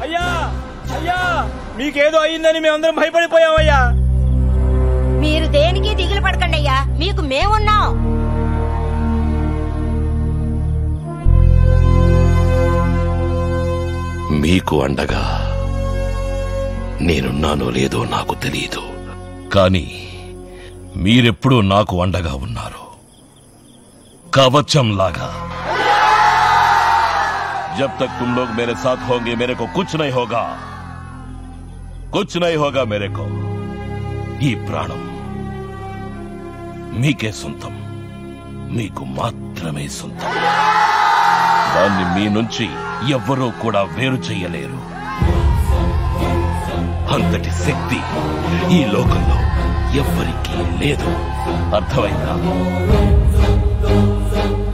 అయ్యా అయ్యా మీకేదో అయిందని మేమందరం భయపడిపోయామయ్యా. మీరు దేనికి దిగులు పడకండి అయ్యా, మీకు మేమున్నాం. మీకు అండగా నేనున్నానో లేదో నాకు తెలియదు, కానీ మీరెప్పుడూ నాకు అండగా ఉన్నారు, కవచంలాగా. जब तक तुम लोग मेरे साथ होंगे मेरे को कुछ नहीं होगा मेरे को. ఈ ప్రాణం మీకే సొంతం, మీకు మాత్రమే సొంతం. దాన్ని మీ నుంచి ఎవ్వరూ కూడా వేరు చెయ్యలేరు. అంతటి శక్తి ఈ లోకంలో ఎవ్వరికీ లేదు. అర్థమైందా?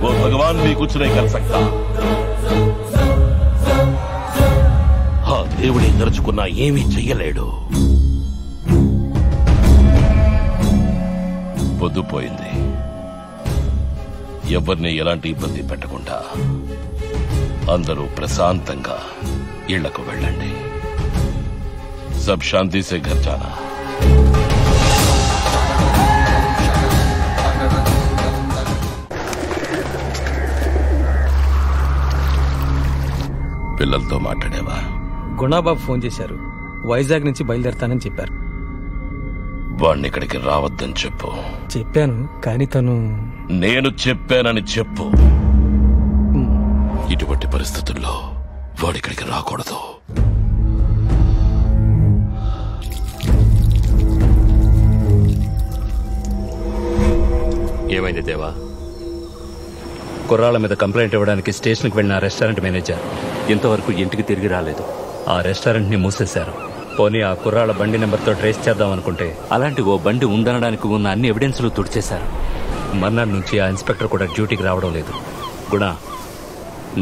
वो भगवान भी कुछ नहीं कर सकता. ఆ దేవుడే తలుచుకున్నా ఏమీ చెయ్యలేడు. పొద్దుపోయింది. ఎవరిని ఎలాంటి ఇబ్బంది పెట్టకుండా అందరూ ప్రశాంతంగా ఇళ్లకు వెళ్ళండి. सब शांति से घर जाना. పిల్లలతో మాట్లాడేవా? గుణాబాబు ఫోన్ చేశారు, వైజాగ్ నుంచి బయలుదేరతానని చెప్పారు. వాడిని ఇక్కడికి రావద్దని చెప్పు. చెప్పాను, కానీ తను. నేను చెప్పానని చెప్పు. ఇటువంటి పరిస్థితుల్లో వాడిక్కడికి రాకూడదు. ఏమైంది దేవా? కుర్రాళ్ళ మీద కంప్లైంట్ ఇవ్వడానికి స్టేషన్కి వెళ్ళిన రెస్టారెంట్ మేనేజర్ ఇంతవరకు ఇంటికి తిరిగి రాలేదు. ఆ రెస్టారెంట్ ని మూసేశారు. పోనీ ఆ కుర్రాళ్ళ బండి నెంబర్తో ట్రేస్ చేద్దాం అనుకుంటే అలాంటి ఓ బండి ఉందనడానికి ఉన్న అన్ని ఎవిడెన్స్లు తుడిచేశారు. మర్నాడు నుంచి ఆ ఇన్స్పెక్టర్ కూడా డ్యూటీకి రావడం లేదు. గుణ,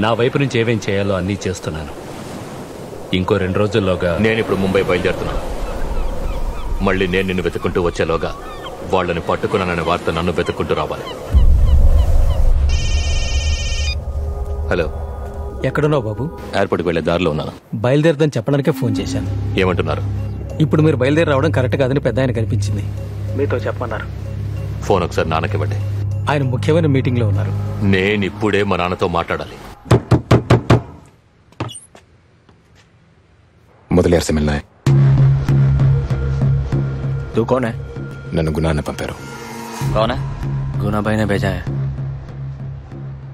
నా వైపు నుంచి ఏమేం చేయాలో అన్నీ చేస్తున్నాను. ఇంకో 2 రోజుల్లోగా నేను ఇప్పుడు ముంబై బయలుదేరుతున్నాను. మళ్ళీ నేను నిన్ను వెతుక్కుంటూ వచ్చేలోగా వాళ్ళని పట్టుకున్నాననే వార్త నన్ను వెతుక్కుంటూ రావాలి. హలో, ఎక్కడున్నావు బాబు? ఎయిర్పోర్ట్కి వెళ్లే దారిలో ఉన్నాను. బయలుదేరదని చెప్పడానికే ఫోన్ చేశాను. ఏమంటున్నారు? ఇప్పుడు మీరు బయలుదేరి రావడం కరెక్ట్ కాదని పెద్ద ఆయన కనిపించింది, మీతో చెప్పమన్నారు. ఫోన్ ఒకసారి నాన్నకి ఇవ్వండి. ఆయన ముఖ్యమైన మీటింగ్ లో ఉన్నారు. నేను ఇప్పుడే మా నాన్నతో మాట్లాడాలి. ముదలియార్ से मिलना है. तू कौन है? నన్ను గుణాన్న పంపారు. कौन है? गुना भाई ने भेजा है.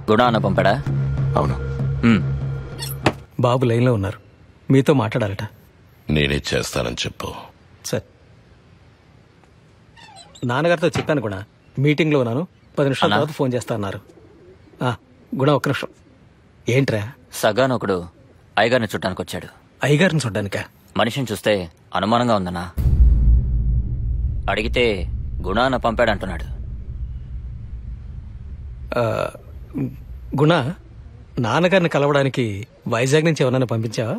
गुना అన్న పంపాడా? అవును. బాబు లైన్ లో ఉన్నారు, మీతో మాట్లాడాలట. నేనే చేస్తానని చెప్పు. సార్, నాన్నగారితో చెప్పాను గుణ, మీటింగ్ లో ఉన్నాను, 10 నిమిషాల తర్వాత ఫోన్ చేస్తా అన్నారు. గుణ, 1 నిమిషం. ఏంట్రా? సగానొకడు అయ్యగారిని చుట్టానికి వచ్చాడు. అయ్యగారిని చూడ్డానికా? మనిషిని చూస్తే అనుమానంగా ఉందన్నా. అడిగితే గుణాన్న పంపాడంటున్నాడు. గుణ, నాన్నగారిని కలవడానికి వైజాగ్ నుంచి ఎవరన్నా పంపించావా?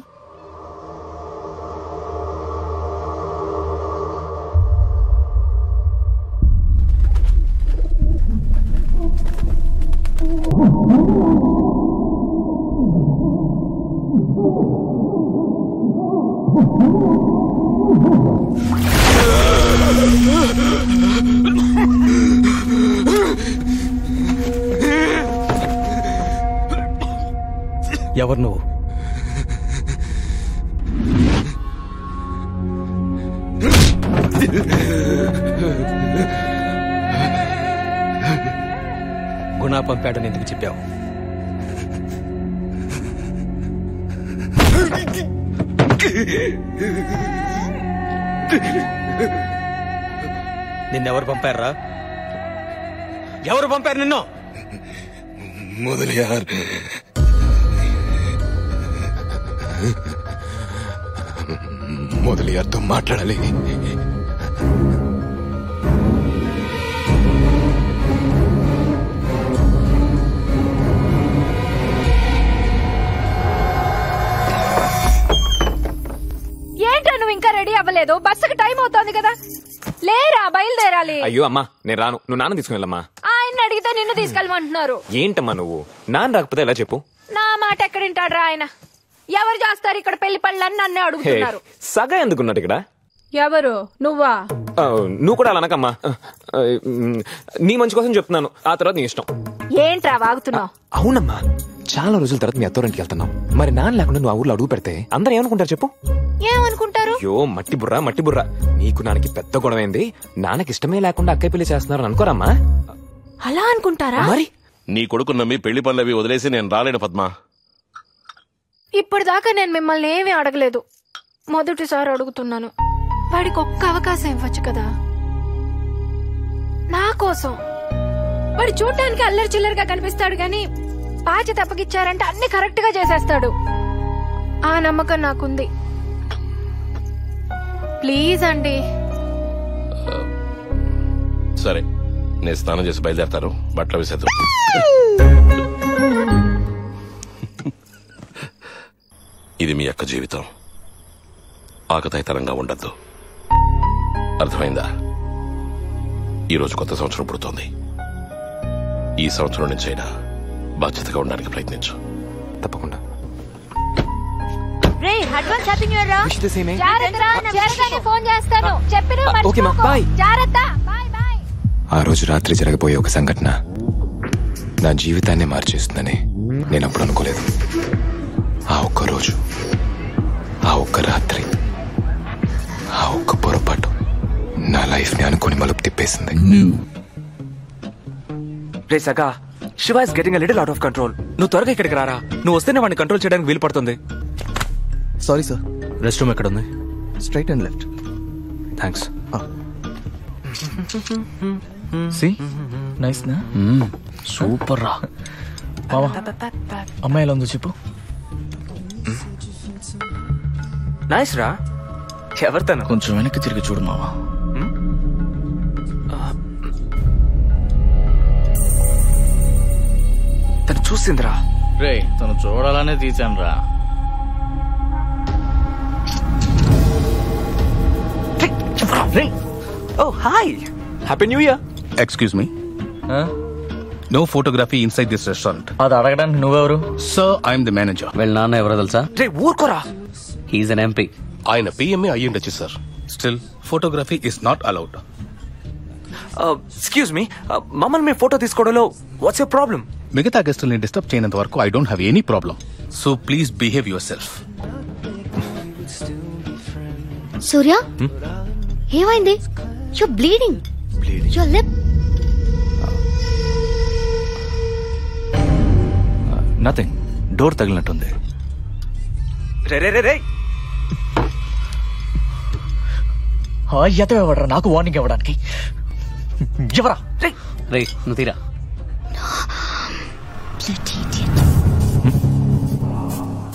ఎవరు నువ్వు? గుణా పంపాడని ఎందుకు చెప్పావు? నిన్నెవరు పంపారా? ఎవరు పంపారు నిన్ను? ముదలియార్. ముదలియార్తో మాట్లాడాలి. ఏంటో నువ్వు ఇంకా రెడీ అవ్వలేదు? బస్సుకి టైం అవుతోంది కదా, లేరా బయలుదేరాలి. అయ్యో అమ్మా, నేను రాను, నువ్వు నాన్న తీసుకుని ఆయన అడిగితే నిన్ను తీసుకెళ్ళమంటున్నారు. ఏంటమ్మా నువ్వు? నాన్న రాకపోతే ఎలా చెప్పు? నా మాట ఎక్కడింటాడ్రా ఆయన? ఎవరు చేస్తారు ఇక్కడ పెళ్లి పళ్ళని నన్నే అడుగుతున్నారు. సగా ఎందుకున్నాడు ఇక్కడ? ఎవరు? నువ్వా? నువ్వు కూడా అలా అనకమ్మా. నీ మంచి కోసం చెప్తున్నాను, ఆ తర్వాత నీ ఇష్టం. ఏంట్రా వాగుతున్నావు? అవునమ్మా, చాలా రోజుల తర్వాత మీ అత్తోరింటికి వెళ్తున్నావు. మరి నాన్న లేకుండా నువ్వు ఆ ఊర్లో అడుగు పెడితే అందరూ ఏమనుకుంటారు చెప్పు? ఏమనుకుంటారు? అయ్యో మట్టి బుర్రా. నీకు నాన్నకి పెద్ద గొడవైంది. నాన్నకి ఇష్టమే లేకుండా అక్కయ్య పెళ్లి చేస్తున్నారు అనుకోరమ్మా. అలా అనుకుంటారా? మరి నీ కొడుకు నమ్మి పెళ్లి పనులవి వదిలేసి నేను రాలేను పద్మ. ఇప్పటిదాకా నేను మిమ్మల్ని ఏమీ అడగలేదు, మొదటిసారి అడుగుతున్నాను. వాడికి ఒక్క అవకాశం ఇవ్వచ్చు కదా నా కోసం. వాడు చూడటానికి అల్లరి చిల్లరిగా కనిపిస్తాడు గాని బాధ్యత తప్పకిచ్చారంటే అన్ని కరెక్ట్ గా చేసేస్తాడు. ఆ నమ్మకం నాకుంది. ప్లీజ్ అండి. సరే, నేను స్నానం చేసి బయలుదేరతాను. బట్టలు వేసేద్దాం. ఇది మీ యొక్క జీవితం. ఆకతాయితనంగా ఉండద్దు, అర్థమైందా? ఈరోజు కొత్త సంవత్సరం పుడుతోంది. ఈ సంవత్సరం నుంచైనా బాధ్యతగా ఉండడానికి ప్రయత్నించు. తప్పకుండా. ఆ రోజు రాత్రి జరగబోయే ఒక సంఘటన నా జీవితాన్ని మార్చేస్తుందని నేను అప్పుడు అనుకోలేదు. ఆ ఒక్క రోజు, ఆ ఒక్క రాత్రి, ఆ ఒక్క పొరపాటు నా లైఫ్ ని అనుకుని మలుపు తిప్పేసింది. రే సగా, Shiva is getting a little out of control. నువ్వు త్వరగా ఇక్కడికి రారా. నువ్వు వస్తేనే వాడిని కంట్రోల్ చేయడానికి వీలు పడుతుంది. Sorry sir. రెస్ట్ రూమ్ ఎక్కడ ఉంది? Straight and left. థ్యాంక్స్. సి నైస్ నా? సూపర్ రా. అమ్మాయి ఎలా ఉందో చెప్పు. నైస్ రా. ఎవరితను? కొంచెం వెనక్కి తిరిగి చూడు మావా. తను చూసిందిరా. రే తను చూడాలనే తీసాను రా. Oh hi, happy new year. Excuse me. No photography inside this restaurant. అది అడగడానికి నువ్వెవరు? Sir, I am the manager. వీళ్ళ నాన్న ఎవరో తెలుసా? రే ఊరుకోరా. He's an MP. ఆయన పిఎంఏ అయ్యి ఉండొచ్చు sir. Still, photography is not allowed. Excuse me, మమ్మల్ని మీ ఫోటో తీసుకోవడంలో వాట్స్ యువర్ ప్రాబ్లం? మిగతా గెస్టుల్ని డిస్టర్బ్ చేయనంత వరకు I don't have any problem. So please behave yourself. Surya, ఏమైంది? You bleeding. Your lip. Nothing. Door తగిలినట్టుంది. రే రే రే రే. ఎవడరా నాకు వార్నింగ్ ఇవ్వడానికి? ఎవరా? రే నువ్వు తీరా.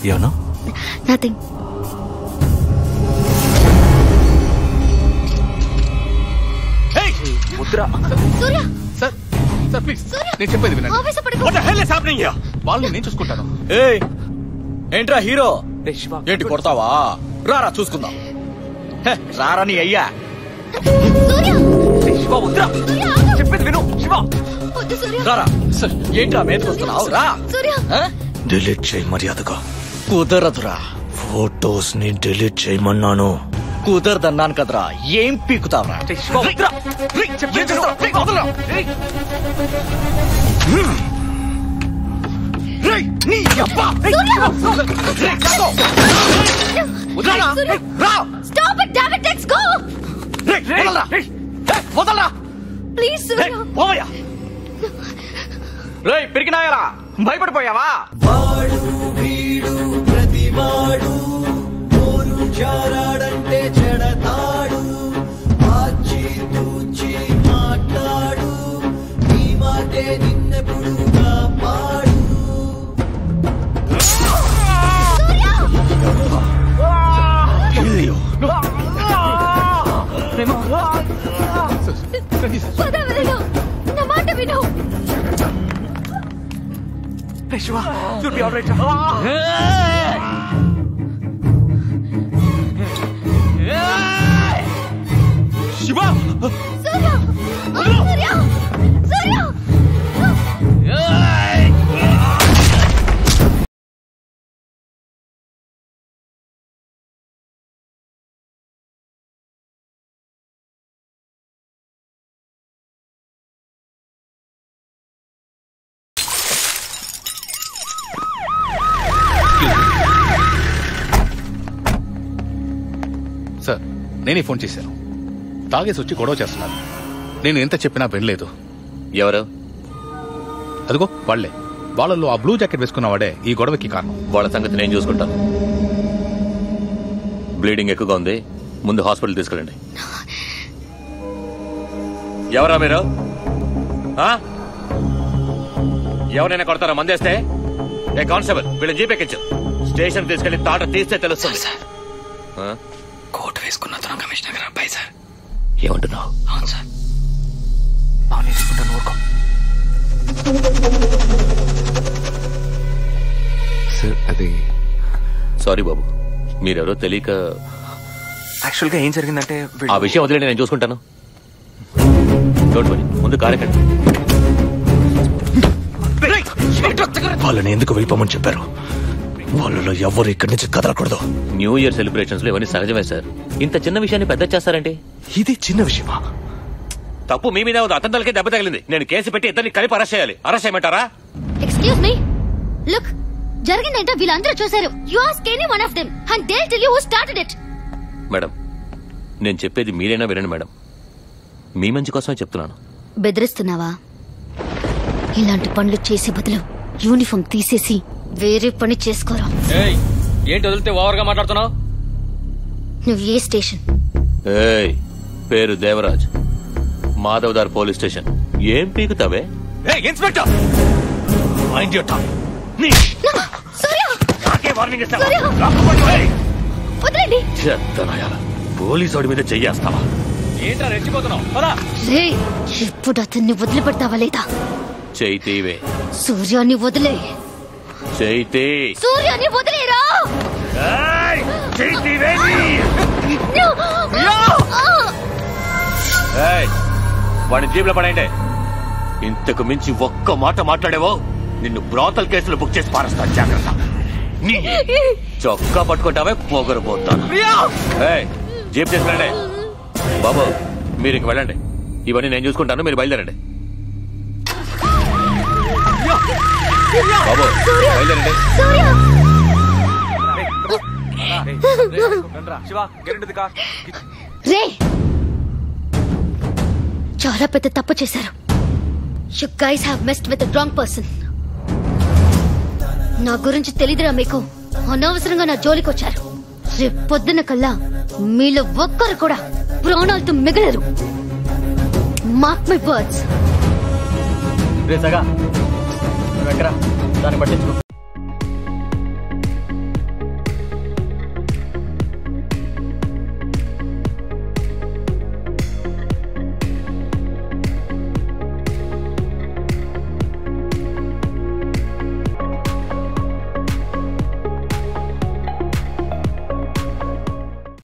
ఏమన్నా? Nothing. Mudra. Surya, Sir, please. నేను చెప్పేది వినండి. What the hell is happening here? వాళ్ళని నేను చూసుకుంటాను. ఏయ్, ఏంట్రా హీరో? రే శివ, ఏంటి కొడతావా? రారా చూసుకుందాం. రారా నీ అయ్యా. సూర్య, రే శివ వద్దురా. చెప్పేది విను శివ. వద్దు సూర్య. రారా. ఏంట్రా మీదకొస్తున్నావు? రా. సూర్య, డిలీట్ చేయి మర్యాదగా. కుదరదురా. ఫోటోస్ ని డిలీట్ చేయమన్నాను. కుదరదన్నాను కదరా. ఏం పీకుతావరా? రే శివ వద్దురా. రే చెప్పేది విను. రే వదలరా. రే నీ అబ్బా. రే కాదో. వదలరా. రా. Stop it. Damn it. Let's go. రే వదలరా. వదలరా. ప్లీజ్ సూర్య. పోయా. రే పిరికినాయరా, భయపడిపోయావా? వాడు వీడు ప్రతివాడు జారాడంటే చెడతాడు. ఆచి తూచి మాట్లాడు, నీ మాటే నిన్నెప్పుడు కాపాడు. నా మాట విను. రే Shiva, you'll be all right. నేనే ఫోన్ చేశాను. తాగేసి వచ్చి గొడవ చేస్తున్నారు. నేను ఎంత చెప్పినా వినలేదు. ఎవరు? అదిగో వాళ్లే. వాళ్ళల్లో ఆ బ్లూ జాకెట్ వేసుకున్నవాడే ఈ గొడవకి కారణం. వాళ్ళ సంగతి నేను చూసుకుంటాను. బ్లీడింగ్ ఎక్కువగా ఉంది, ముందు హాస్పిటల్ తీసుకెళ్ళండి. ఎవరా మీరు? ఎవరైనా కొడతారా మందేస్తే? ఏ కానిస్టేబుల్, వీళ్ళని జీపెక్కించు. స్టేషన్ తీసుకెళ్లి తాట తీస్తే తెలుస్తుంది. కోట్ వేసుకున్న కమిషనర్ గారు అబ్బాయి సార్. ఏమంటున్నావు? అవును సార్. అవును తీసుకుంటాను, ఊరుకో సార్. అది సారీ బాబు, మీరెవరో తెలియక. యాక్చువల్ గా ఏం జరిగిందంటే ఆ విషయం వదిలేండి, నేను చూసుకుంటాను. డోంట్ వరీ, ముందు కారెక్కండి. వాళ్ళని ఎందుకు వెళ్ళిపోమని చెప్పారు? వాళ్ళలో ఎవరు ఇక్కడి నుంచి కదలకూడదు. న్యూ ఇయర్ సెలబ్రేషన్స్ లో ఇవన్నీ సహజమే సార్. ఇంత చిన్న విషయాన్ని పెద్ద చేస్తారంటే ఇది చిన్న విషయమా? తప్పు మీ మీద ఉంది. అతనికే దెబ్బ తగిలింది. నేను కేసు పెట్టి ఇద్దరిని కలిపి అరెస్ట్ చేయాలి. అరెస్ట్ చేయమంటారా? ఎక్స్క్యూజ్ మీ, లుక్, జరిగిందంటే వీళ్ళందరూ చూశారు. You ask any one of them and they will tell you who started it. Madam, నేను చెప్పేది మీరైనా వినండి మేడం. మీ మంచి కోసమే చెప్తున్నాను. బెదిరిస్తున్నావా? ఇలాంటి పనులు చేసే బదులు యూనిఫామ్ తీసేసి వేరే పని చేసుకోరా. ఏంటి వదిలితే ఓవర్గా మాట్లాడుతున్నావు? నువ్వు ఏ స్టేషన్? ఏయ్, పేరు దేవరాజ్, మాధవదార్ పోలీస్ స్టేషన్. ఏం పీకుతావే? Inspector, mind your tongue. నాకే వార్నింగ్ ఇస్తావా? వదలండి. పోలీసు వాడి మీద చెయ్యేస్తావా? ఏంట్రా రెచ్చిపోతున్నావు? రేయ్, ఇప్పుడు అతన్ని వదిలిపెడతావా లేదా? చైతీవే. సూర్యాన్ని వదిలే. చైతీ, సూర్యాన్ని వదిలేరా. వాడిని జీబులో పడండి. ఇంతకు మించి ఒక్క మాట మాట్లాడేవో నిన్ను బ్రోతల్ కేసులు బుక్ చేసి పారేస్తాను. జాగ్రత్త. నీ చొక్కా పట్టుకుంటావే పొగరపోతాను. జీప్ తీసుకురండి. బాబు, మీరు ఇంక వెళ్ళండి. ఇవన్నీ నేను చూసుకుంటాను, మీరు బయలుదేరండి. బాబు, బయలుదేరండి. రే, చాలా పెద్ద తప్పు చేశారు. You guys have messed with the wrong person. నా గురించి తెలీదురా మీకు? అనవసరంగా నా జోలికి వచ్చారు. రేపు పొద్దున్న కల్లా మీలో ఒక్కరు కూడా ప్రాణాలతో మిగలరు. Mark my words. రే సగా, నువ్వు ఎక్కరా, దాన్ని పట్టించుకో.